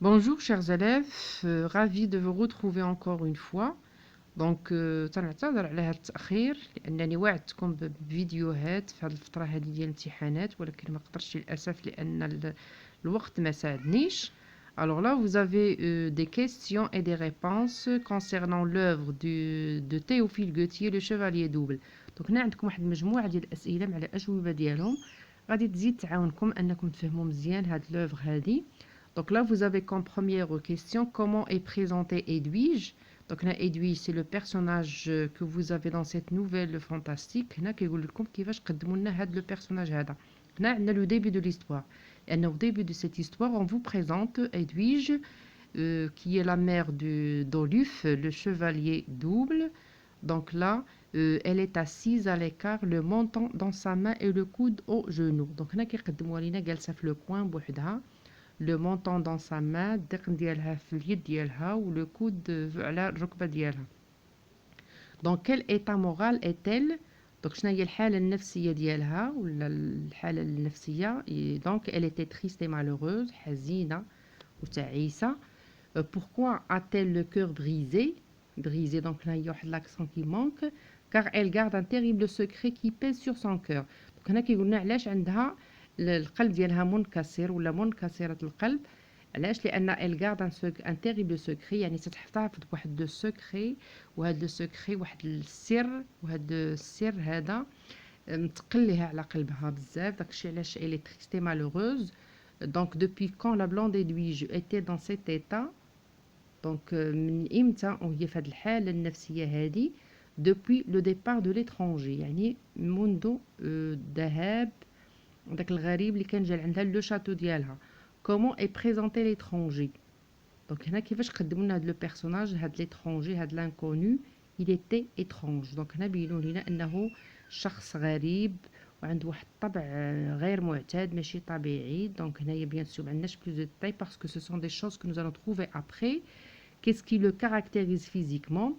Bonjour chers élèves, ravi de vous retrouver encore une fois. تنعتذر على هذا التأخير لأنني وعدتكم بفيديوهات في هذه الفترة هذه ديال الامتحانات ولكن ما قدرتش للأسف لأن الوقت ما ساعدنيش. Alors là, vous avez des questions et des réponses concernant l'œuvre de Théophile Gautier, Le Chevalier Double. Donc هنا عندكم واحد المجموعة ديال الأسئلة مع الأجوبة ديالهم غادي تزيد تعاونكم أنكم تفهموا مزيان هاد l'œuvre هذه. Donc là, vous avez comme première question comment est présenté Edwige. Donc là, Edwige, c'est le personnage que vous avez dans cette nouvelle fantastique. هنا كيقول لكم كيفاش قدموا لنا هذا le personnage هذا. هنا عندنا le début de l'histoire. Et au début de cette histoire, on vous présente Edwige, qui est la mère d'Oluf, le chevalier double. Donc là, elle est assise à l'écart, le menton dans sa main et le coude au genou. Donc هنا كيقدموا لنا جالسة في le coin بوحدها. Le menton dans sa main, الدقن ديالها في اليد ديالها و le coude على الركبة ديالها. Donc quel état moral est-elle? Donc شنو هي الحالة النفسية ديالها ولا الحالة النفسية؟ Donc elle était triste et malheureuse, حزينة وتعيسة. Pourquoi a-t-elle le cœur brisé? Brisé, donc là il y a واحد l'accent qui manque. Car elle garde un terrible secret qui pèse sur son cœur. Donc هنا كيقول لنا علاش عندها القلب ديالها منكسر ولا منكسرة القلب. علاش؟ لأن elle garde un terrible secret، يعني تتحتفظ بواحد لو سكري، وهذا لو سكري واحد السر، وهذا السر هذا متقل ليها على قلبها بزاف. داكشي علاش elle est triste et malheureuse. Donc depuis quand la blonde Edwige était dans cet état؟ Donc من إمتى وهي في هذه الحالة النفسية هذه؟ depuis le départ de l'étranger، يعني منذ ذهاب داك الغريب اللي كان جا عندها لو شاتو ديالها. comment est présenté l'étranger؟ دونك هنا كيفاش قدموا لنا هذا لو بيرسوناج، هذا l'étranger، هذا l'inconnu il était étrange. دونك هنا بينوا لنا انه شخص غريب وعنده واحد الطبع غير معتاد ماشي طبيعي. دونك هنايا بيان سور ما عندناش بلوس دو ديتاي باسكو سو سون دي شوز كو نو allons trouver après. qu'est-ce qui le caractérise physiquement؟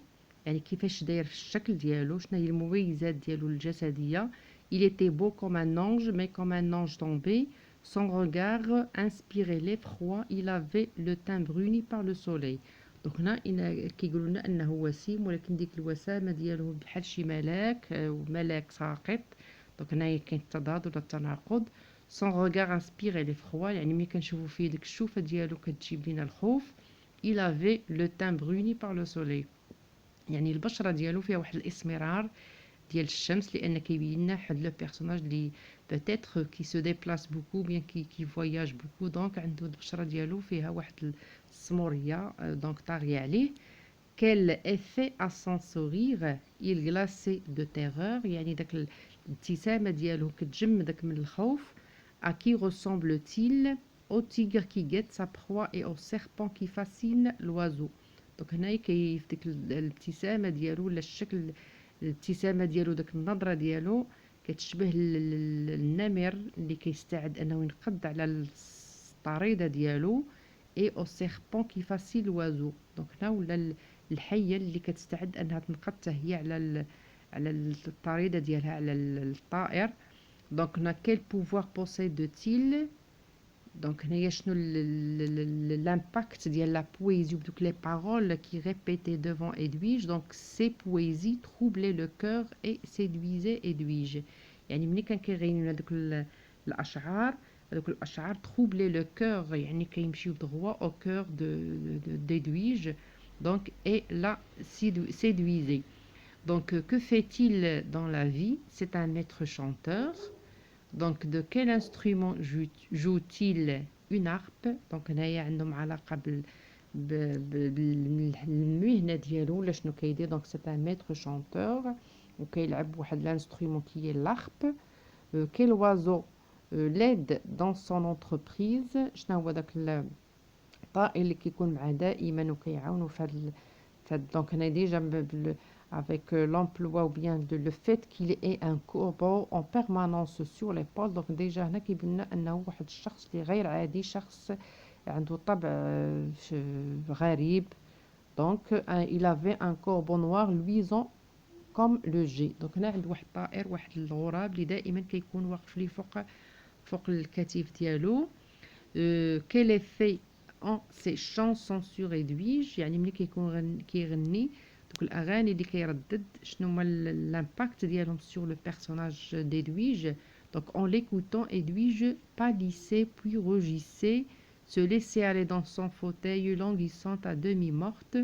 يعني كيفاش داير في الشكل ديالو، شنو هي المميزات ديالو الجسديه. il était beau comme un ange mais comme un ange tombé. Son regard inspirait l'effroi, il avait le teint bruni par le soleil. دونك هنا كيقولوا لنا انه وسيم ولكن ديك الوسامه ديالو بحال شي ملاك وملاك ساقط. دونك هنايا كاين التضاد ولا التناقض. son regard inspirait l'effroi، يعني ملي كنشوفوا فيه ديك الشوفه ديالو كتجيب لينا الخوف. il avait le teint bruni par le soleil، يعني البشره ديالو فيها واحد الاسمرار ديال الشمس، لان كيبين لنا واحد لو بيرسوناج اللي peut-être qui se déplace beaucoup bien qui voyage beaucoup. دونك عنده البشره ديالو فيها واحد السموريه دونك طاغيه عليه. quel effet à son sourire؟ il glaçait de terreur، يعني داك الابتسامه ديالو كتجمدك من الخوف. à qui ressemble-t-il؟ au tigre qui guette sa proie et au serpent qui fascine l'oiseau. دونك هنايا كيف ديك الابتسامه ديالو ولا الشكل الابتسامه ديالو داك النظره ديالو كتشبه النمر اللي كيستعد انه ينقض على الطريده ديالو. اي او سيربون كي فاسيل لوازو، دونك هنا ولا الحيه اللي كتستعد انها تنقض حتى هي على الطريده ديالها على الطائر. دونك هنا كيل بوفوار بوسيدو-تيل؟ دونك هنايا شنو l'impact ديال لا بويزي بدوك لي paroles qui répétaient devant Edwige. donc ces poésies troublaient le cœur et séduisaient Edwige. يعني ملي كان كيغنيو هذوك الاشعار، هذوك الاشعار troublaient le cœur، يعني كيمشيو droit au cœur d'Edwige donc et la séduisaient. donc que fait-il dans la vie؟ c'est un maître chanteur. donc de quel instrument joue-t-il؟ une harpe. donc هنايا عندهم علاقة بالمهنة ديالو ولا شنو كيدير. donc c'est un maître chanteur وكيلعب واحد l'instrument qui est l'harpe. quel oiseau l'aide dans son entreprise؟ شنو هو داك الطائر اللي كيكون معاه دائما وكيعاونو في هاد donc هنا ديجا avec l'emploi ou bien le fait qu'il ait un corbeau en permanence sur l'épaule. donc déjà هنا كيبين لنا انه واحد الشخص اللي غير عادي، شخص عنده طبع غريب. donc il avait un corbeau noir luisant comme le jet. donc هنا عند واحد الطائر، واحد الغراب اللي دائما كيكون واقف لي فوق الكتيف ديالو. quel effet سي شون سونسور ادويج يعني ملي كيغني دوك الاغاني اللي كيردد شنو هما لامباكت ديالهم سور لو بيرسوناج d'Edwige. Donc en l'écoutant, Edwige pâlissait puis rougissait, se laissait aller dans son fauteuil languissante à demi morte,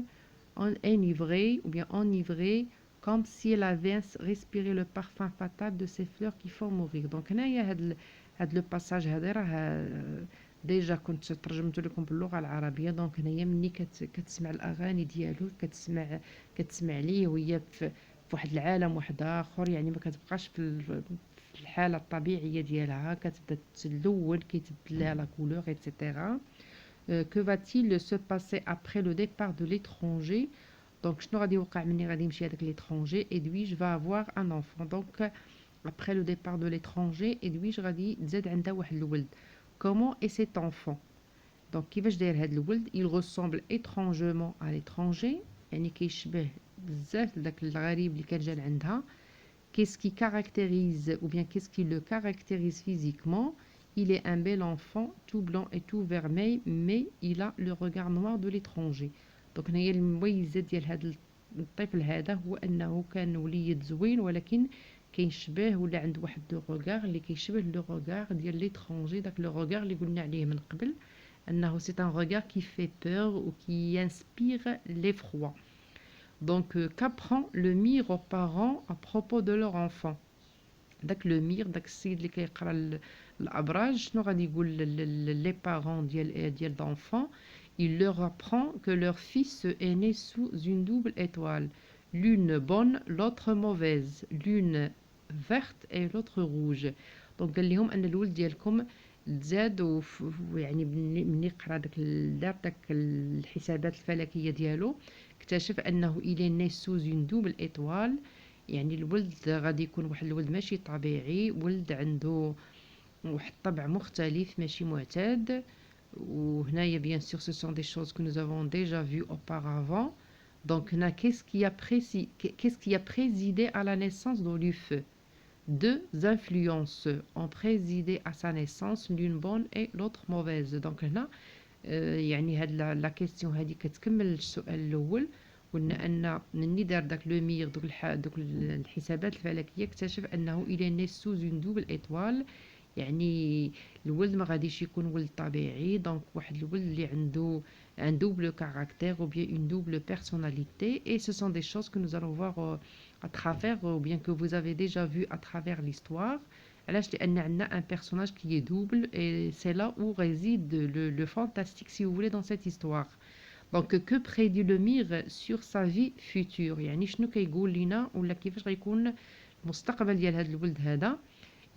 enivrée ou bien enivrée, comme si elle avait respiré le parfum fatal de ces fleurs qui font mourir. Donc هنايا هاد لو باساج هذا راه ديجا كنت ترجمت لكم باللغه العربيه. دونك هنايا ملي كتسمع الاغاني ديالو كتسمع ليه وهي في واحد العالم واحد اخر، يعني ما كتبقاش في الحاله الطبيعيه ديالها، كتبدا تلون كيتبدل لها لا كولور ايتترا. Que va-t-il se passer après le départ de l'étranger? Donc شنو غادي يوقع ملي غادي يمشي هذاك l'étranger؟ Edwige va avoir un enfant. Donc après le départ de l'étranger, Edwige غادي تزاد عندها واحد الولد. Comment est cet enfant? Donc كيفاش داير هذا الولد؟ Il ressemble étrangement à l'étranger، يعني كيشبه بزاف داك الغريب اللي كان جا عندها. Qu'est-ce qui caractérise ou bien qu'est-ce qui le caractérise physiquement? Il est un bel enfant, tout blanc et tout vermeil, mais il a le regard noir de l'étranger. Donc هنايا المميزة ديال هذا الطفل هذا هو انه كان وليد زوين، ولكن كيشبه ولا عنده واحد لو روغار اللي كيشبه لو روغار ديال ليترونجي، داك لو روغار اللي قلنا عليه من قبل انه سي ان روغار كي في بور و كي انسبير ليفروا. Donc qu'apprend le mire aux parents à propos de leur enfant? داك لو مير داك السيد اللي كيقرا الابراج شنو غادي يقول لي بارون ديال d'enfants؟ Il leur apprend que leur fils est né sous une double étoile, l'une bonne, l'autre mauvaise, l'une verte et l'autre rouge. Donc قال لهم ان الولد ديالكم تزاد يعني ملي قرا داك الحسابات الفلكيه ديالو اكتشف انه il est né sous une double étoile، يعني الولد غادي يكون واحد الولد ماشي طبيعي، ولد عنده واحد الطبع مختلف ماشي معتاد. وهنايا bien sûr ce sont des choses que nous avons déjà vues auparavant. Donc هنا qu'est-ce qui a présidé à la naissance d'Oluf? Deux influences ont présidé à sa naissance, l'une bonne et l'autre mauvaise. Donc هنا يعني هاد لا كيسيون هادي كتكمل السؤال الاول. قلنا ان مني دار داك لو مير دوك الحسابات الفلكيه اكتشف انه الى ني سوز اون دوبل ايطوال، يعني الولد ما غاديش يكون ولد طبيعي. دونك واحد الولد اللي عنده un double caractère ou bien une double personnalité, et ce sont des choses que nous allons voir à travers ou bien que vous avez déjà vu à travers l'histoire. علاش لان عندنا un personnage qui est double et c'est là où réside le fantastique si vous voulez dans cette histoire. Donc que prédit le mire sur sa vie future؟ يعني شنو كيقول لنا ولا كيفاش غيكون المستقبل ديال هذا الولد هذا؟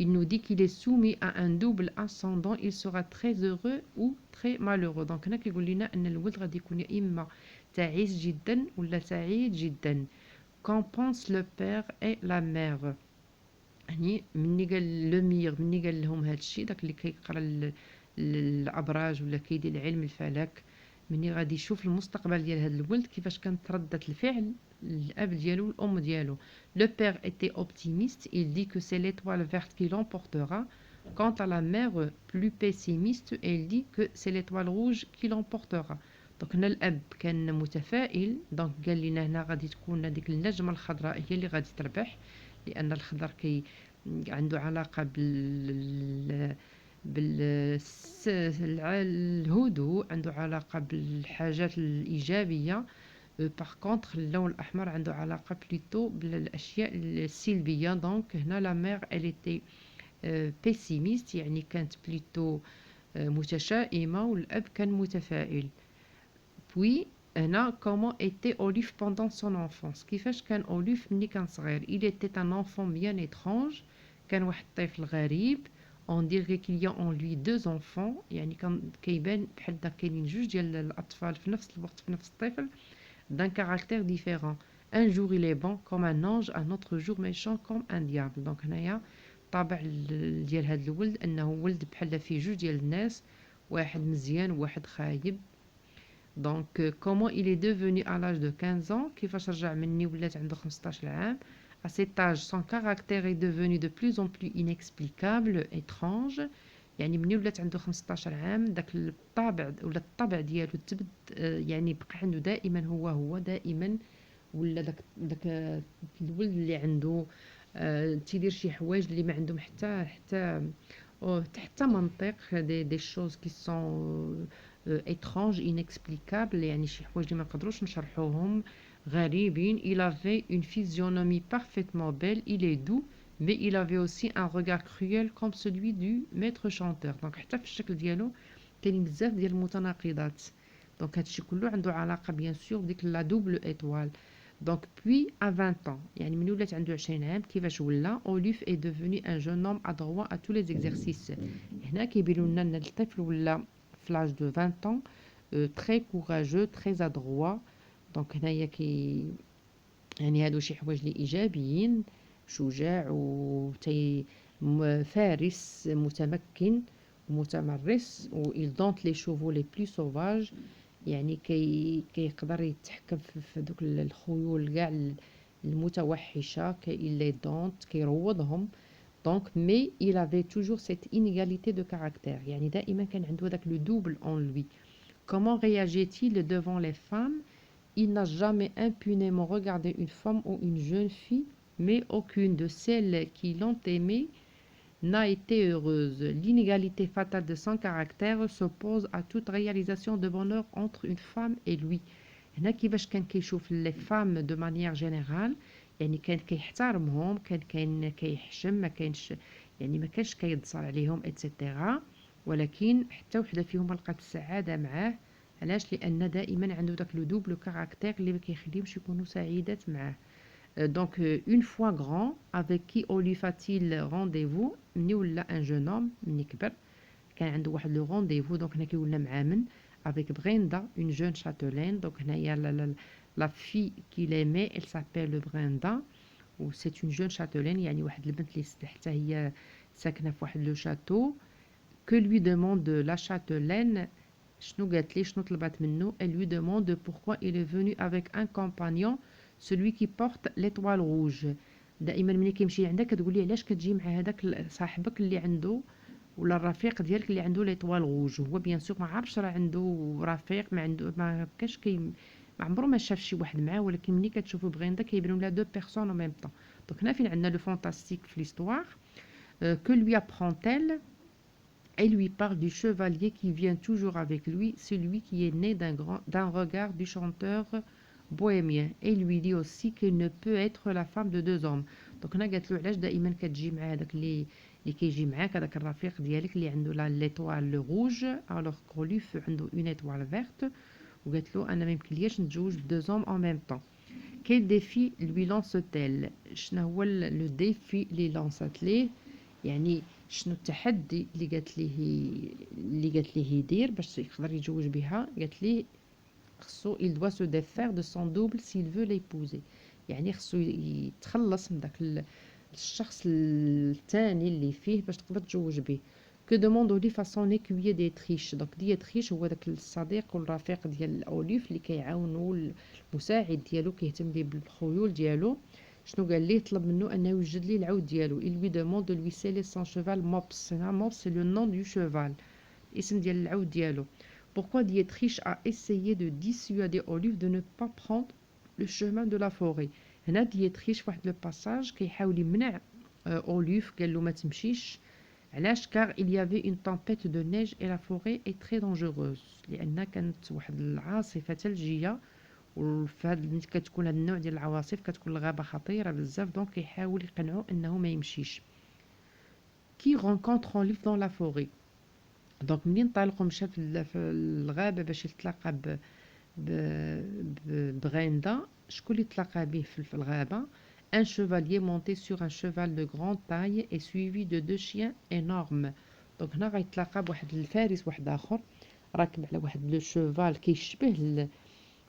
Il nous dit qu'il est soumis à un double ascendant, il sera très heureux ou très malheureux. Donc هنا كيقول لنا ان الولد غادي يكون يا اما تعيس جدا ولا سعيد جدا. Qu'en pense le père et la mère؟ يعني مني قال لو مير مني قال لهم هذا الشيء، داك اللي كيقرا الابراج ولا كيدير علم الفلك، مني غادي يشوف المستقبل ديال هذا الولد كيفاش كانت ردة الفعل الاب ديالو والام ديالو. Le père était optimiste, il dit que c'est l'étoile verte qui l'emportera. Quant à la mère, plus pessimiste, elle dit que c'est l'étoile rouge qui l'emportera. دونك هنا الاب كان متفائل، دونك قال لنا هنا غادي تكون هذيك النجمه الخضراء هي اللي غادي تربح، لان الخضر عنده علاقه بالهدوء، عنده علاقه بالحاجات الايجابيه. باغ كونطخ اللون الاحمر عنده علاقه بليتو بالاشياء السلبيه. دونك هنا لا مير elle était pessimiste، يعني كانت بليتو متشائمه، والاب كان متفائل. Puis هنا comment était Oluf pendant son enfance؟ كيفاش كان أوليف ملي كان صغير؟ Il était un enfant bien étrange، كان واحد الطفل غريب. On dirait qu'il y a en lui deux enfants، يعني كان كيبان بحال كاينين جوج ديال الأطفال في نفس الوقت في نفس الطفل، d'un caractère différent. Un jour il est bon comme un ange، un autre jour méchant comme un diable. دونك هنايا الطابع ديال هذا الولد انه ولد بحال فيه جوج ديال الناس، واحد مزيان وواحد خايب. Donc comment il est devenu à l'âge de 15 ans؟ كيفاش رجع مني ولات عنده 15 عام؟ À cet âge, son caractère est devenu de plus en plus inexplicable, étrange. يعني ملي ولات عنده 15 عام داك الطابع ولا الطبع ديالو تبد، يعني بقى عنده دائما هو دائما، ولا داك الولد اللي عنده تيدير شي حوايج اللي ما عندهم حتى منطق، دي شوز كي سون étranges inexplicables، يعني شي حوايج اللي ما نقدروش نشرحوهم، غريبين. il avait une physionomie parfaitement belle, il est doux mais il avait aussi un regard cruel comme celui du maître chanteur. دونك حتى في الشكل ديالو كاين بزاف ديال المتناقضات. دونك هادشي كله عنده علاقه بيان سور بديك لا دوبل ايطوال. Donc, puis à 20 ans, يعني من ولات عنده 20 عام كيفاش ولا Oluf est devenu un jeune homme adroit à tous les exercices. هنا كيبينوا لنا ان الطفل ولا في l'âge de 20 ans très courageux, très adroit. دونك هنايا يعني هادو شي حوايج اللي ايجابيين، شجاع فارس متمكن متمرس، و il dompte les chevaux les plus sauvages، يعني كيقدر يتحكم في دوك الخيول كاع المتوحشه، il les dompte كيروضهم. Donc mais il avait toujours cette inégalité de caractère، يعني دائما كان عنده داك le double en lui. Comment réagit-il devant les femmes? Il n'a jamais impunément regardé une femme ou une jeune fille, mais aucune de celles qui l'ont aimé n'a été heureuse. L'inégalité fatale de son caractère s'oppose à toute réalisation de bonheur entre une femme et lui. هنا كيفاش كان كيشوف les femmes de manière générale، يعني كان كيحترمهم، كان كيحشم، ما كانش كيتصل عليهم اتسيتيرا، ولكن حتى وحده فيهم لقات السعاده معاه. علاش؟ لان دائما عنده داك لو دوبل كاركتير اللي ما كيخليهمش يكونوا سعيدات معاه. Donc, une fois grand, avec qui Oluf a-t-il rendez-vous? ملي ولا un jeune homme، ملي كبر كان عنده واحد لو رونديفو. دونك هنا كيولى مع من؟ avec Brenda, une jeune châtelaine. Donc هنايا la fille qu'il aimait, elle s'appelle Brenda، و c'est une jeune châtelaine، يعني واحد البنت اللي حتى هي ساكنه في واحد لو شاتو. que lui demande la châtelaine؟ شنو قالت لي، شنو طلبات منه؟ elle lui demande pourquoi il est venu avec un compagnon celui qui porte l'étoile rouge. دائما ملي كيمشي عندها كتقول لي علاش كتجي مع هذاك صاحبك اللي عنده ولا الرفيق ديالك اللي عنده ليطوال روج. هو بيان سور ما عارفش راه عنده رفيق، ما كاش ما عمرو ما شاف شي واحد معاه، ولكن ملي كتشوفوا بغيندا كيبانوا لها دو بيرسون او ميم طون. دونك هنا فين عندنا لو فانتاستيك في l'histoire. Que lui apprend-elle? Elle lui parle du chevalier qui vient toujours avec lui, celui qui est né d'un regard du chanteur bohémien. Et lui dit aussi qu'elle ne peut être la femme de deux hommes. Donc هنا قالت له علاش دائما كتجي مع هذاك اللي كيجي معاك، هذاك الرفيق ديالك اللي عنده ليطوال روج، alors Oluf عنده une étoile verte. وقالت له انا ما يمكنلياش نتزوج بدوز hommes en même temps. Quel défi lui lance-t-elle؟ شنو هو لو ديفي اللي لانسات ليه، يعني شنو التحدي اللي قالت ليه يدير باش يقدر يتزوج بها؟ قالت ليه خصو il doit se défaire de son double s'il veut l'épouser، يعني خصو يتخلص من داك الشخص الثاني اللي فيه باش تقدر تتزوج به. que demande Oluf à son écuyer Dietrich؟ دونك ديتريش هو داك الصديق والرفيق ديال اوليف اللي كيعاونو، المساعد ديالو كيهتم ليه بالخيول ديالو. شنو قال ليه؟ طلب منه انه يوجد ليه العود ديالو. il lui demande de lui sceller son cheval Mops. Mops c'est le nom du cheval، الاسم ديال العود ديالو. Pourquoi Dietrich a essayé de dissuader Oluf de ne pas prendre le chemin de la forêt؟ هنا ديتريش واحد لو باساج كيحاول يمنع اوليف، قال له ما تمشيش. علاش؟ car il y avait une tempête de neige et la forêt est très dangereuse، لان كانت واحد العاصفه ثلجيه، وفهاد ملي كتكون هاد النوع ديال العواصف كتكون الغابه خطيره بزاف. دونك كيحاول يقنعو انه ما يمشيش. qui rencontre Oluf dans la forêt؟ دونك ملي انطلقوا مشى في الغابه باش يتلاقى بغيندا، شكون اللي تلاقى به في الغابه؟ un chevalier monté sur un cheval de grande taille et suivi de deux chiens énormes. دونك هنا غيتلاقى بواحد الفارس واحد اخر راكب على واحد لو شوفال كيشبه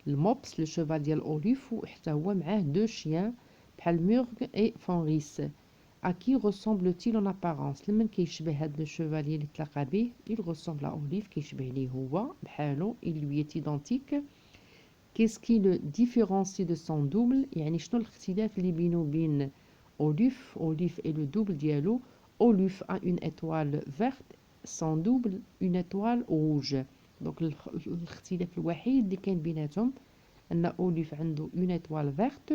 الموبس لو شوفال ديال اوليف، وحتى هو معاه دو شيان بحال مورغ اي فونغيس. à qui ressemble-t-il en apparence؟ لمن كيشبه هاد لو شوفاليي اللي تلاقى به؟ il ressemble à اوليف، كيشبه ليه هو بحالو، il lui est identique. Qu'est-ce qui le différencie de son double؟ يعني شنو الاختلاف اللي بينه وبين أوليف؟ أوليف est le double ديالو. Oluf a une étoile verte son double une étoile rouge. Donc الاختلاف الوحيد اللي كاين بيناتهم ان اوليف عنده une étoile verte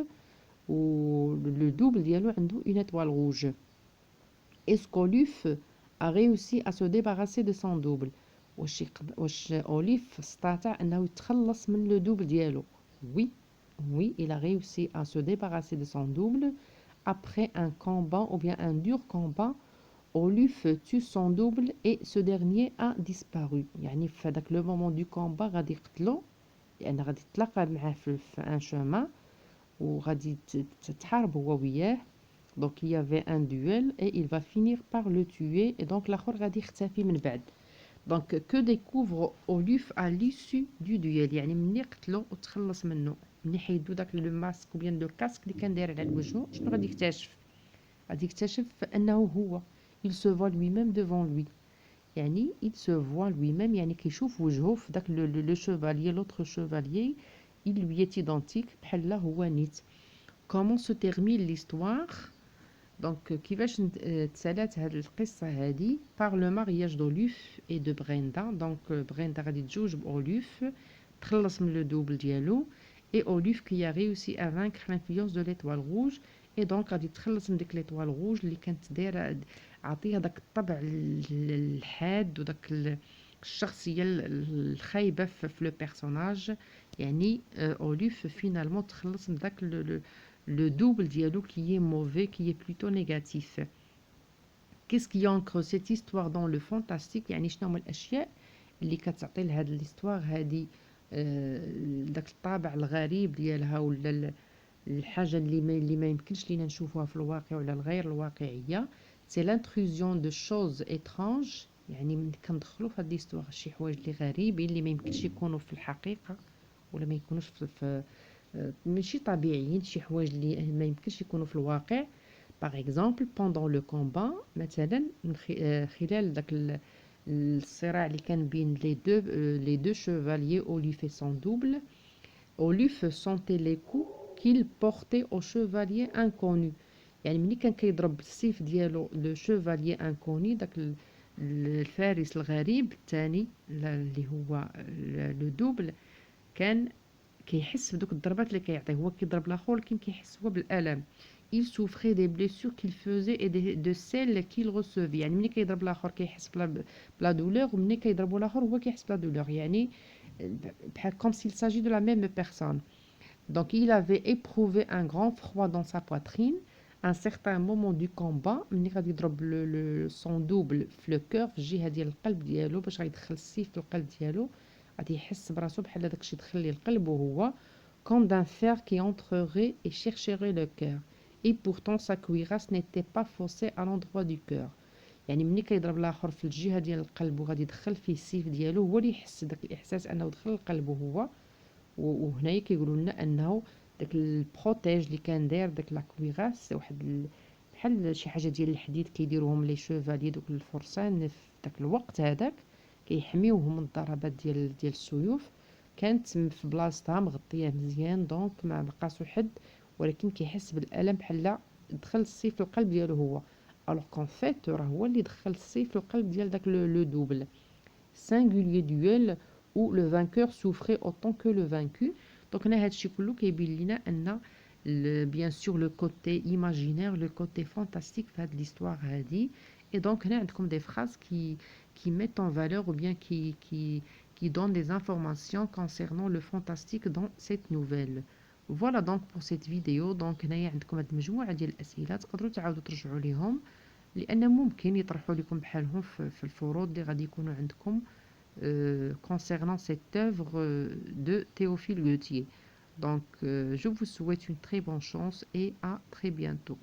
و le double ديالو عنده une étoile rouge. Est-ce qu'Olif a réussi à se débarrasser de son double? واش أوليف استطاع انه يتخلص من le double ديالو؟ Oui, oui, il a réussi à se débarrasser de son double après un combat ou bien un dur combat. Olif tue son double et ce dernier a disparu. يعني في هذاك لو مومون دو كومبا غادي يقتلو لان غادي يتلاقى معاه في ان شومان وغادي تحارب هو وياه. Donc il y avait un duel et il va finir par le tuer et donc l'akhor غادي يختفي من بعد. Donc que découvre Oluf à l'issue du duel؟ يعني ملي قتلو وتخلص منه ملي حيدو داك لو ماسك ou bien لو كاسك اللي كان داير على وجهه شنو غادي يكتشف؟ غادي يكتشف انه هو il se voit lui-même devant lui. يعني il se voit lui-même يعني كيشوف وجهه في داك لو chevalier l'autre chevalier il lui est identique بحال هو نيت. Comment se termine l'histoire؟ Donc كيفاش تسالات هاد القصة هادي par le mariage d'Oluf et de Brenda. Donc Brenda غادي تزوج بأوليف تخلص من لو دوبل ديالو et Oluf qui a réussi à vaincre l'influence de l'étoile rouge et donc غادي تخلص من ديك l'étoile rouge اللي كانت دايره عطيها داك الطبع الحاد وداك الشخصيه الخايبه في لو بيرسوناج. يعني أوليف فينالمون تخلص من داك le double dialogue qui est mauvais, qui est plutôt négatif. Qu'est-ce qui ancre cette histoire dans le fantastique؟ يعني شنو هما الاشياء اللي كتعطي لهاد الهستوار هادي داك الطابع الغريب ديالها ولا الحاجه اللي ما يمكنش لينا نشوفوها في الواقع ولا الغير الواقعيه. سي l'intrusion de choses étranges. يعني ملي كندخلوا في هاد الهستوار شي حوايج اللي غريبين اللي ما يمكنش يكونوا في الحقيقه ولا ما يكونوش في ماشي طبيعيين شي حوايج اللي ما يمكنش يكونوا في الواقع. باغ اكزومبل pendant le combat مثلا خلال داك الصراع اللي كان بين les deux chevaliers Olif et son double. Olif sentait les coups qu'il portait au chevalier inconnu. يعني ملي كان كيضرب السيف ديالو لو chevalier inconnu داك الفارس الغريب الثاني اللي هو لو دوبل كان كيحس بدوك الضربات اللي كيعطيه هو كيضرب الاخر ولكن كيحس هو بالالم. il souffrait des blessures qu'il faisait et de celles qu'il recevait. يعني ملي كيضرب الاخر كيحس بلا دولور وملي كيضربو الاخر هو كيحس بلا دولور. يعني بحال comme s'il s'agit de la même personne. Donc il avait éprouvé un grand froid dans sa poitrine un certain moment du combat ملي غادي يضرب son double في le cœur في الجهه ديال القلب ديالو باش غيدخل السيف في القلب ديالو غادي يحس براسو بحال داكشي دخل ليه القلب وهو comme d'un fer qui entrerait et chercherait le cœur et pourtant sa cuirasse n'était pas faussée à l'endroit du cœur. يعني ملي كيضرب الاخر في الجهه ديال القلب وغادي يدخل فيه السيف ديالو هو اللي يحس داك الاحساس انه دخل القلب هو. وهنايا كيقولوا لنا انه داك البروتيج اللي كان داير داك لا كويراس واحد بحال شي حاجه ديال الحديد كيديروهم لي شوفالي دوك الفرسان في داك الوقت هذاك كيحميوهم من الضربات ديال السيوف كانت في بلاصتها مغطيه مزيان دونك ما بقاش حد ولكن كيحس بالالم بحال دخل السيف في القلب ديالو هو. الوغ كون فيت راه هو اللي دخل السيف في القلب ديال داك لو دوبل. singulier duel où le vainqueur souffrait autant que le vaincu. Donc هنا هادشي كله كيبين لنا ان bien sûr le côté imaginaire le côté fantastique في هاد l'histoire هادي. Et donc هنا عندكم des phrases qui mettent en valeur ou bien qui donnent des informations concernant le fantastique dans cette nouvelle. Voilà donc pour cette vidéo. Donc هنايا عندكم هاد المجموعه ديال الاسئله تقدروا تعاودوا ترجعوا ليهم لان ممكن يطرحوا لكم بحالهم في الفروض اللي غادي يكونوا عندكم concernant cette œuvre de Théophile Gautier. Donc je vous souhaite une très bonne chance et à très bientôt.